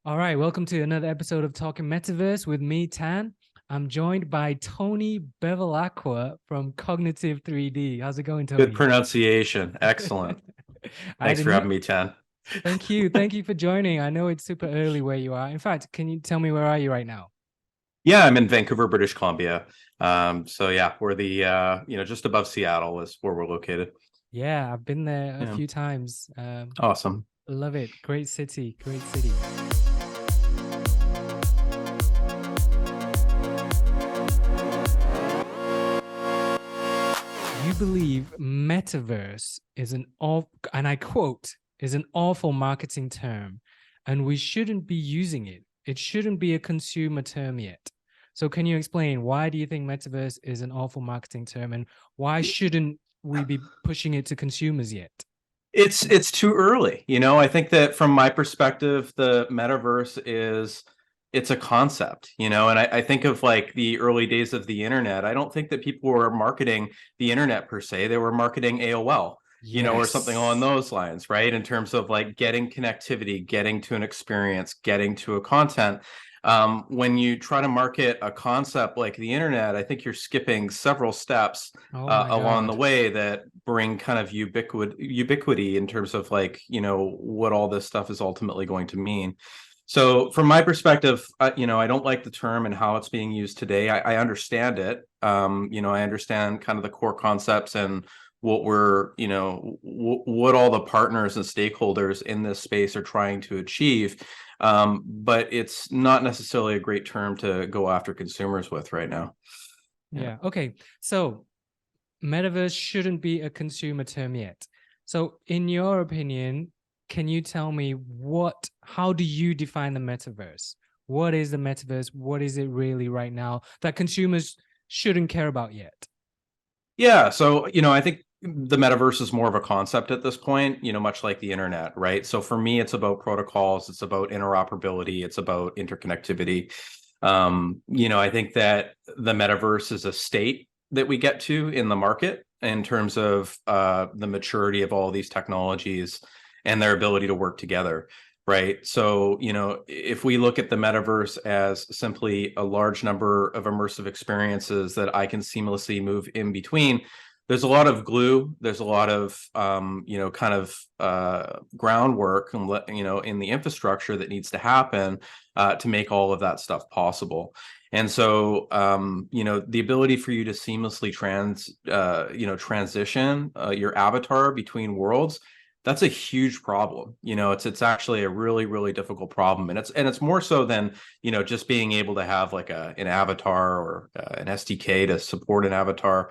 All right, welcome to another episode of Talking Metaverse with me, Tan. I'm joined by Tony Bevilacqua from Cognitive3D. How's it going, Good Tony? pronunciation. Excellent. I Thanks did for not. having me, Ten. Thank you. Thank you for joining. I know it's super early where you are. In fact, can you tell me where are you right now? Yeah, I'm in Vancouver, British Columbia. So yeah, we're just above Seattle is where we're located. Yeah, I've been there a Yeah, few times. awesome. Love it. Great city. Great city. You believe metaverse is and I quote, is an awful marketing term, and we shouldn't be using it. It shouldn't be a consumer term yet. So can you explain why do you think metaverse is an awful marketing term, and why shouldn't we be pushing it to consumers yet? It's too early. I think that from my perspective, the metaverse it's a concept, and I think of like the early days of the internet. I don't think that people were marketing the internet per se. They were marketing AOL, or something along Yes. those lines, right? In terms of like getting connectivity, getting to an experience, getting to a content. When you try to market a concept like the internet, I think you're skipping several steps Oh my along the God. way that bring kind of ubiquity in terms of like what all this stuff is ultimately going to mean. So from my perspective, I don't like the term and how it's being used today. I understand it. I understand kind of the core concepts and what we're what all the partners and stakeholders in this space are trying to achieve. But it's not necessarily a great term to go after consumers with right now. Yeah. Yeah. Okay. So metaverse shouldn't be a consumer term yet. So, in your opinion, can you tell me how do you define the metaverse? What is the metaverse? What is it really right now that consumers shouldn't care about yet? Yeah, so I think the metaverse is more of a concept at this point, much like the internet, right? So for me, it's about protocols, it's about interoperability, it's about interconnectivity. I think that the metaverse is a state that we get to in the market in terms of the maturity of all these technologies and their ability to work together. Right. So, if we look at the metaverse as simply a large number of immersive experiences that I can seamlessly move in between, there's a lot of glue. There's a lot of, kind of groundwork and, in the infrastructure that needs to happen to make all of that stuff possible. And so, the ability for you to seamlessly transition your avatar between worlds, that's a huge problem. It's actually a really, really difficult problem. And it's more so than, just being able to have like an avatar or an SDK to support an avatar.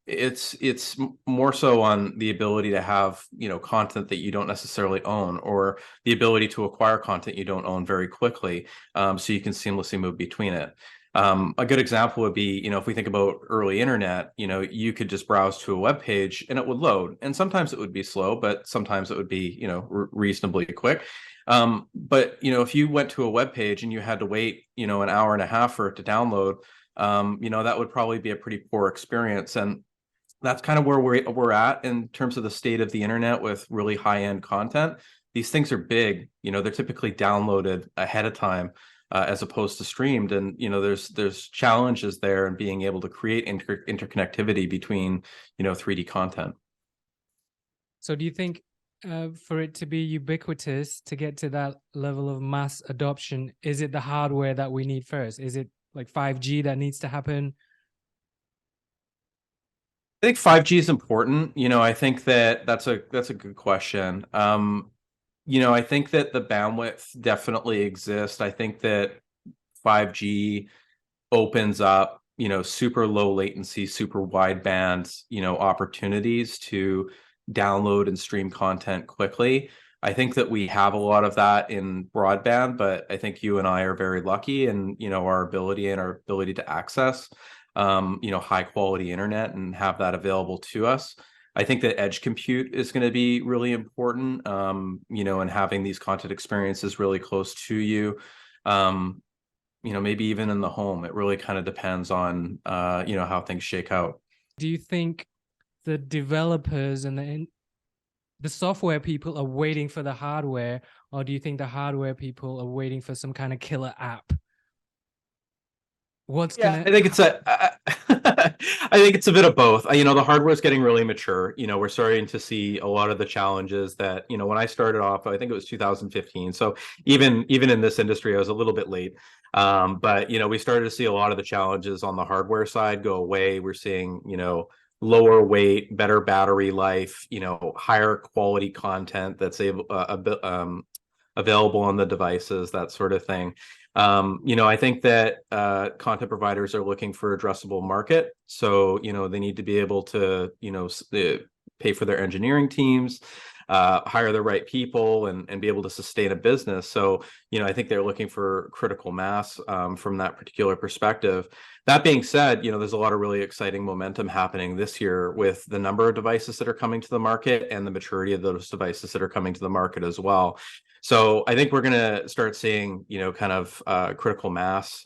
It's more so on the ability to have, content that you don't necessarily own, or the ability to acquire content you don't own very quickly, so you can seamlessly move between it. A good example would be, if we think about early internet, you could just browse to a web page and it would load. And sometimes it would be slow, but sometimes it would be, reasonably quick. But, if you went to a web page and you had to wait, an hour and a half for it to download, that would probably be a pretty poor experience. And that's kind of where we're at in terms of the state of the internet with really high end content. These things are big, they're typically downloaded ahead of time, as opposed to streamed. And there's challenges there in being able to create interconnectivity between 3D content. So, do you think for it to be ubiquitous, to get to that level of mass adoption, is it the hardware that we need first? Is it like 5G that needs to happen? I think 5G is important. I think that that's a good question. I think that the bandwidth definitely exists. I think that 5G opens up, super low latency, super wideband, opportunities to download and stream content quickly. I think that we have a lot of that in broadband, but I think you and I are very lucky in, our ability to access, high quality internet and have that available to us. I think that edge compute is going to be really important, and having these content experiences really close to you. Um, maybe even in the home. It really kind of depends on, how things shake out. Do you think the developers and the software people are waiting for the hardware, or do you think the hardware people are waiting for some kind of killer app? What's Yeah, gonna I think it's a, I think it's a bit of both. You know, the hardware is getting really mature. You know, we're starting to see a lot of the challenges that, you know, when I started off, I think it was 2015. So even in this industry, I was a little bit late. But you know, we started to see a lot of the challenges on the hardware side go away. We're seeing, you know, lower weight, better battery life, you know, higher quality content that's available on the devices, that sort of thing. You know, I think that content providers are looking for addressable market. So, you know, they need to be able to, you know, pay for their engineering teams, hire the right people, and be able to sustain a business. So, you know, I think they're looking for critical mass from that particular perspective. That being said, you know, there's a lot of really exciting momentum happening this year with the number of devices that are coming to the market and the maturity of those devices that are coming to the market as well. So I think we're going to start seeing, you know, kind of critical mass,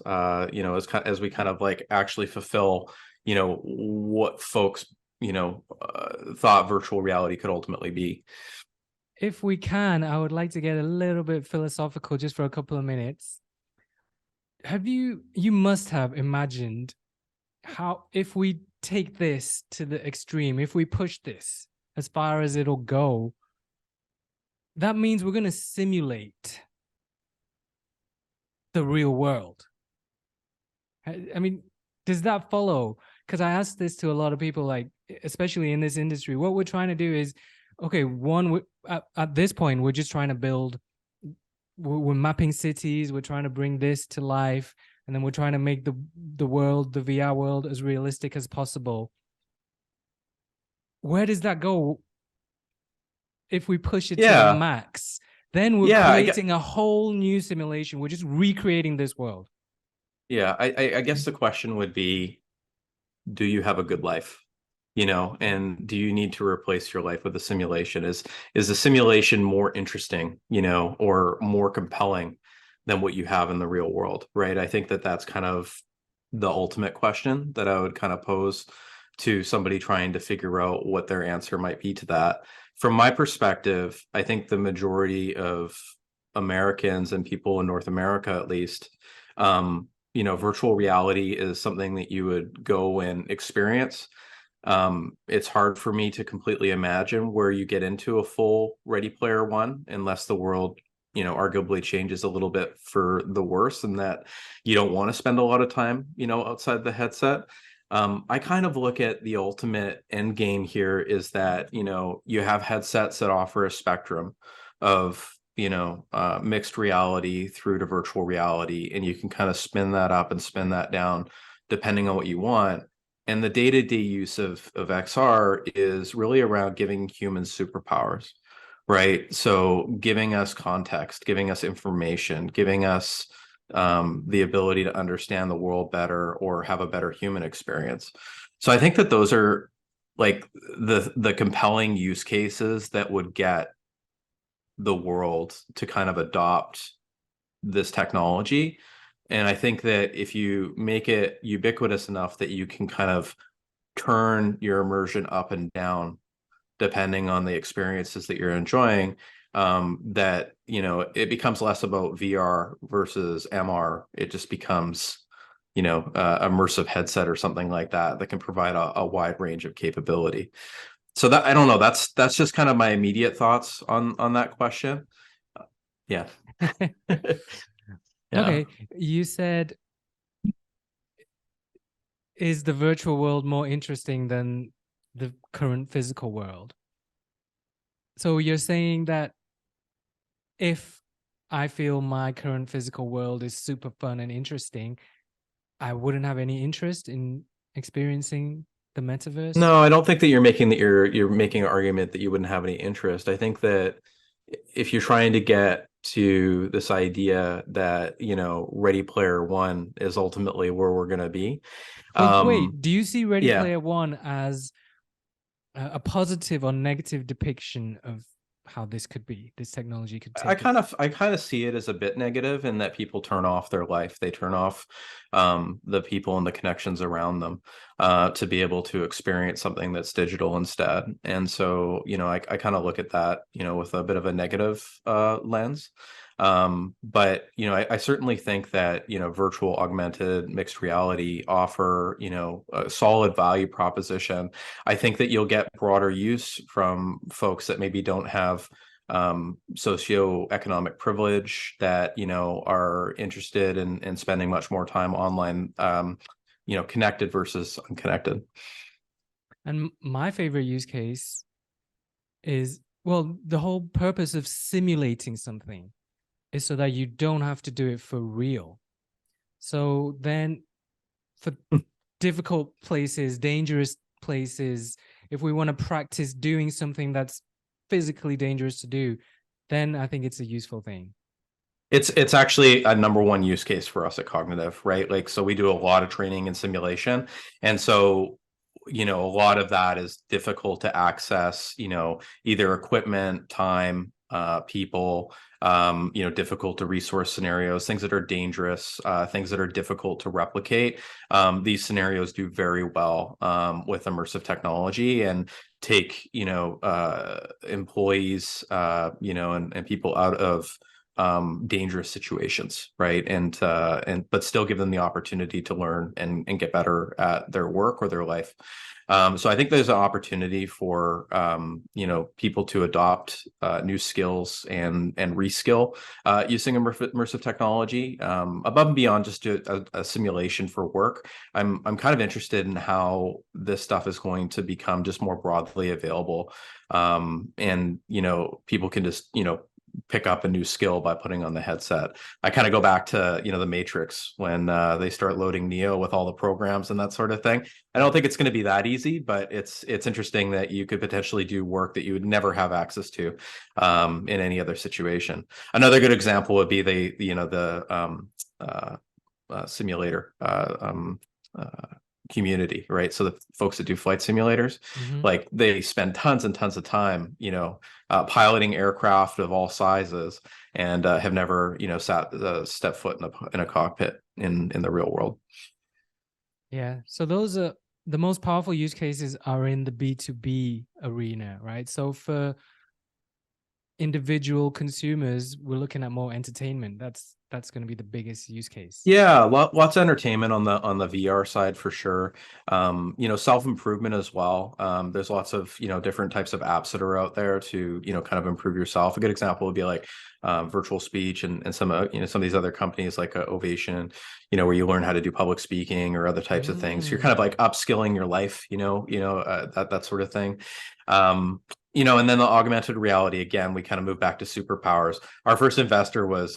you know, as we kind of like actually fulfill, you know, what folks, you know, thought virtual reality could ultimately be. If we can, I would like to get a little bit philosophical just for a couple of minutes. You must have imagined how, if we take this to the extreme, if we push this as far as it'll go, that means we're going to simulate the real world. I mean, does that follow? Because I asked this to a lot of people, like, especially in this industry, what we're trying to do is, okay, at this point, we're just trying to build, we're mapping cities, we're trying to bring this to life, and then we're trying to make the world, the VR world, as realistic as possible. Where does that go if we push it to the Yeah. max? Then we're Yeah. creating a whole new simulation. We're just recreating this world. Yeah. I guess the question would be, do you have a good life? You know, and do you need to replace your life with a simulation? Is the simulation more interesting, you know, or more compelling than what you have in the real world, right? I think that that's kind of the ultimate question that I would kind of pose to somebody trying to figure out what their answer might be to that. From my perspective, I think the majority of Americans and people in North America, at least, you know, virtual reality is something that you would go and experience. It's hard for me to completely imagine where you get into a full Ready Player One unless the world, you know, arguably changes a little bit for the worse, and that you don't want to spend a lot of time, you know, outside the headset. I kind of look at the ultimate end game here is that, you know, you have headsets that offer a spectrum of, you know, mixed reality through to virtual reality, and you can kind of spin that up and spin that down depending on what you want. And the day-to-day use of XR is really around giving humans superpowers, right? So giving us context, giving us information, giving us the ability to understand the world better or have a better human experience. So I think that those are like the compelling use cases that would get the world to kind of adopt this technology. And I think that if you make it ubiquitous enough that you can kind of turn your immersion up and down depending on the experiences that you're enjoying, that, you know, it becomes less about VR versus MR. It just becomes, you know, immersive headset or something like that that can provide a wide range of capability. So that, I don't know, that's just kind of my immediate thoughts on that question. Yeah. Yeah. Okay, you said, is the virtual world more interesting than the current physical world? So you're saying that if I feel my current physical world is super fun and interesting, I wouldn't have any interest in experiencing the metaverse? No, I don't think that you're making an argument that you wouldn't have any interest. I think that if you're trying to get to this idea that, you know, Ready Player One is ultimately where we're going to be. But wait, do you see Ready Yeah. Player One as a positive or negative depiction of how this technology could I take kind us? of I kind of see it as a bit negative in that people turn off their life. They turn off the people and the connections around them to be able to experience something that's digital instead. And so, I kind of look at that, with a bit of a negative lens. But I certainly think that virtual, augmented, mixed reality offer a solid value proposition. I think that you'll get broader use from folks that maybe don't have socioeconomic privilege, that are interested in spending much more time online, connected versus unconnected. And my favorite use case is, well, the whole purpose of simulating something is so that you don't have to do it for real. So then for difficult places, dangerous places, if we want to practice doing something that's physically dangerous to do, then I think it's a useful thing. It's actually a number one use case for us at Cognitive, right? Like, so we do a lot of training and simulation. And so, a lot of that is difficult to access, either equipment, time, people, difficult to resource scenarios, things that are dangerous, things that are difficult to replicate. These scenarios do very well with immersive technology, and take, employees, and people out of dangerous situations, right? And but still give them the opportunity to learn and get better at their work or their life. So I think there's an opportunity for people to adopt new skills and reskill using immersive technology, above and beyond just a simulation for work. I'm kind of interested in how this stuff is going to become just more broadly available, and people can just pick up a new skill by putting on the headset. I kind of go back to the Matrix, when they start loading Neo with all the programs and that sort of thing. I don't think it's going to be that easy, but it's interesting that you could potentially do work that you would never have access to in any other situation. Another good example would be the simulator community, right? So the folks that do flight simulators, Mm-hmm. like, they spend tons and tons of time, piloting aircraft of all sizes, and have never, step foot in a cockpit in the real world. Yeah. So those are the most powerful use cases are in the B2B arena, right? So for individual consumers, we're looking at more entertainment. That's going to be the biggest use case. Yeah, lots of entertainment on the VR side for sure. Self-improvement as well. There's lots of, different types of apps that are out there to, kind of improve yourself. A good example would be like virtual speech, and some some of these other companies like Ovation, where you learn how to do public speaking or other types of things. You're kind of like upskilling your life, that sort of thing. And then the augmented reality, again, we kind of move back to superpowers. Our first investor was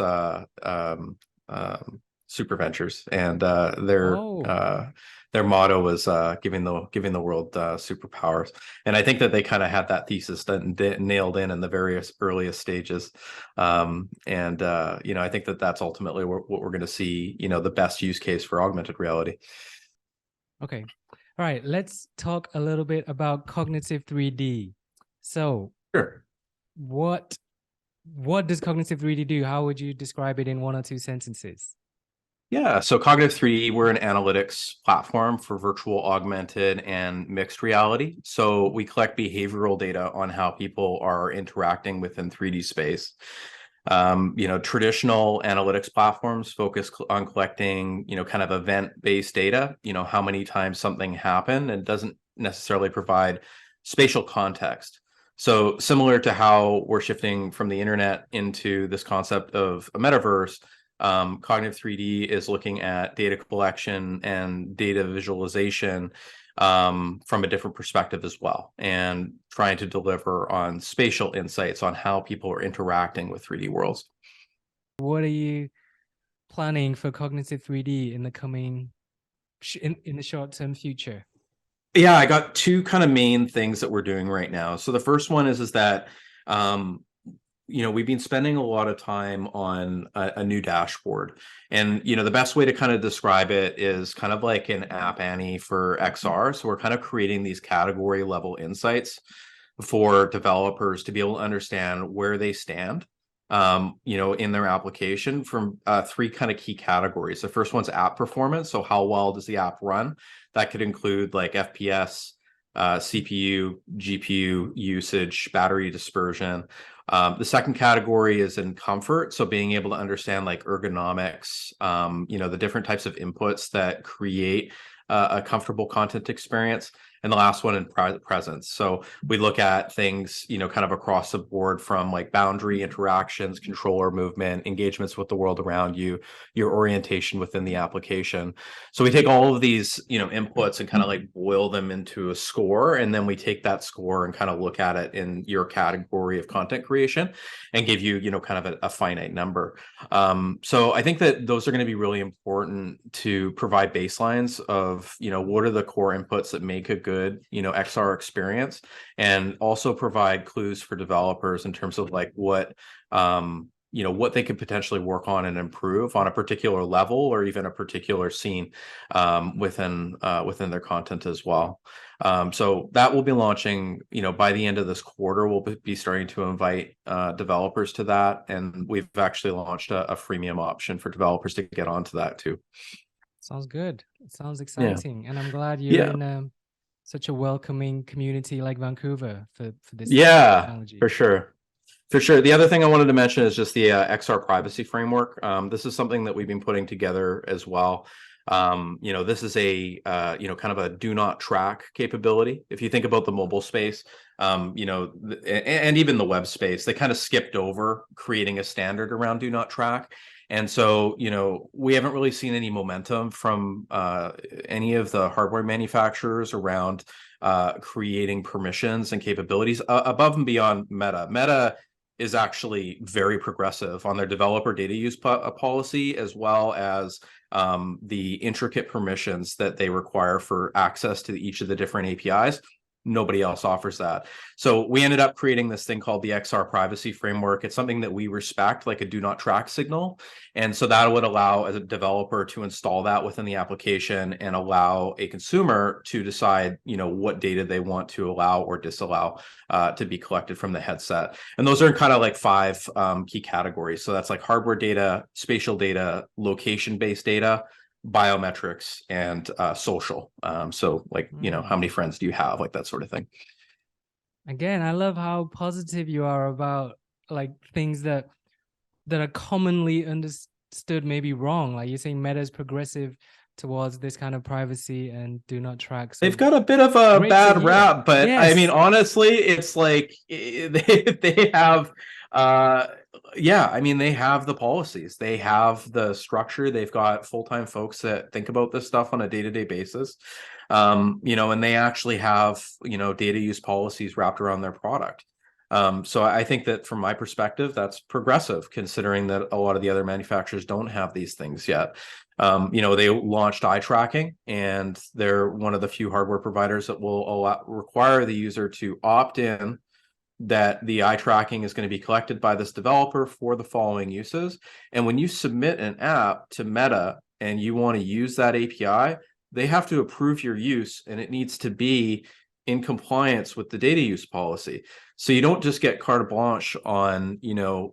Super Ventures, and Oh, their motto was giving the world superpowers. And I think that they kind of had that thesis nailed in the various earliest stages. And I think that that's ultimately what we're going to see, the best use case for augmented reality. okay. All right. Let's talk a little bit about Cognitive3D. So, Sure. what does Cognitive3D do? How would you describe it in one or two sentences? Yeah, so Cognitive3D, we're an analytics platform for virtual, augmented, and mixed reality. So we collect behavioral data on how people are interacting within 3D space. Traditional analytics platforms focus on collecting, kind of event-based data, how many times something happened, and doesn't necessarily provide spatial context. So similar to how we're shifting from the internet into this concept of a metaverse, Cognitive3D is looking at data collection and data visualization from a different perspective as well, and trying to deliver on spatial insights on how people are interacting with 3D worlds. What are you planning for Cognitive3D in the coming in the short-term future? Yeah, I got two kind of main things that we're doing right now. So the first one is that um, we've been spending a lot of time on a new dashboard. And, the best way to kind of describe it is kind of like an App Annie for XR. So we're kind of creating these category level insights for developers to be able to understand where they stand, in their application from three kind of key categories. The first one's app performance. So how well does the app run? That could include like FPS, CPU, GPU usage, battery dispersion. The second category is in comfort. So being able to understand like ergonomics, the different types of inputs that create a comfortable content experience. And the last one in presence. So we look at things, kind of across the board from like boundary interactions, controller movement, engagements with the world around you, your orientation within the application. So we take all of these, inputs and kind of like boil them into a score. And then we take that score and kind of look at it in your category of content creation and give you, kind of a finite number. So I think that those are going to be really important to provide baselines of, what are the core inputs that make a good, XR experience, and also provide clues for developers in terms of like what they could potentially work on and improve on a particular level or even a particular scene within their content as well. So that will be launching, by the end of this quarter. We'll be starting to invite developers to that, and we've actually launched a freemium option for developers to get onto that too. Sounds good. It sounds exciting, and I'm glad you're in such a welcoming community like Vancouver for this technology. For sure. The other thing I wanted to mention is just the XR privacy framework. This is something that we've been putting together as well. This is a kind of a do not track capability. If you think about the mobile space, and even the web space, they kind of skipped over creating a standard around do not track. And so, we haven't really seen any momentum from any of the hardware manufacturers around creating permissions and capabilities above and beyond Meta. Meta is actually very progressive on their developer data use policy, as well as the intricate permissions that they require for access to each of the different APIs. Nobody else offers that. So we ended up creating this thing called the XR privacy framework. It's something that we respect, like a do not track signal. And so that would allow as a developer to install that within the application and allow a consumer to decide, what data they want to allow or disallow to be collected from the headset. And those are kind of like 5 key categories. So that's like hardware data, spatial data, location-based data, biometrics, and social. So like, how many friends do you have, like that sort of thing. Again, I love how positive you are about like things that are commonly understood maybe wrong. Like you're saying Meta is progressive towards this kind of privacy and do not track. So they've got a bit of a bad rap, but yes. I mean, honestly, it's like they have they have the policies, they have the structure, they've got full-time folks that think about this stuff on a day-to-day basis, and they actually have, data use policies wrapped around their product. So I think that from my perspective, that's progressive, considering that a lot of the other manufacturers don't have these things yet. They launched eye tracking, and they're one of the few hardware providers that will require the user to opt in that the eye tracking is going to be collected by this developer for the following uses. And when you submit an app to Meta and you want to use that API, they have to approve your use, and it needs to be in compliance with the data use policy. So you don't just get carte blanche on,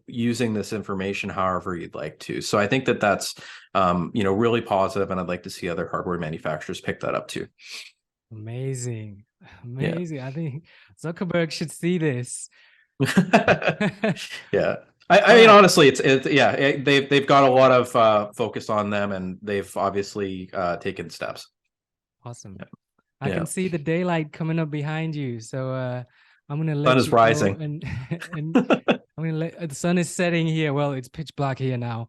using this information however you'd like to. So I think that that's, really positive, and I'd like to see other hardware manufacturers pick that up too. Amazing. Yeah. I think Zuckerberg should see this. Yeah. I mean, honestly, they've got a lot of focus on them, and they've obviously taken steps. Awesome. Yeah. I can see the daylight coming up behind you. So I'm going to let sun is rising. And I'm going to let the sun is setting here. Well, it's pitch black here now,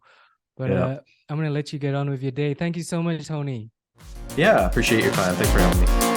but I'm going to let you get on with your day. Thank you so much, Tony. Yeah, appreciate your time. Thanks for having me.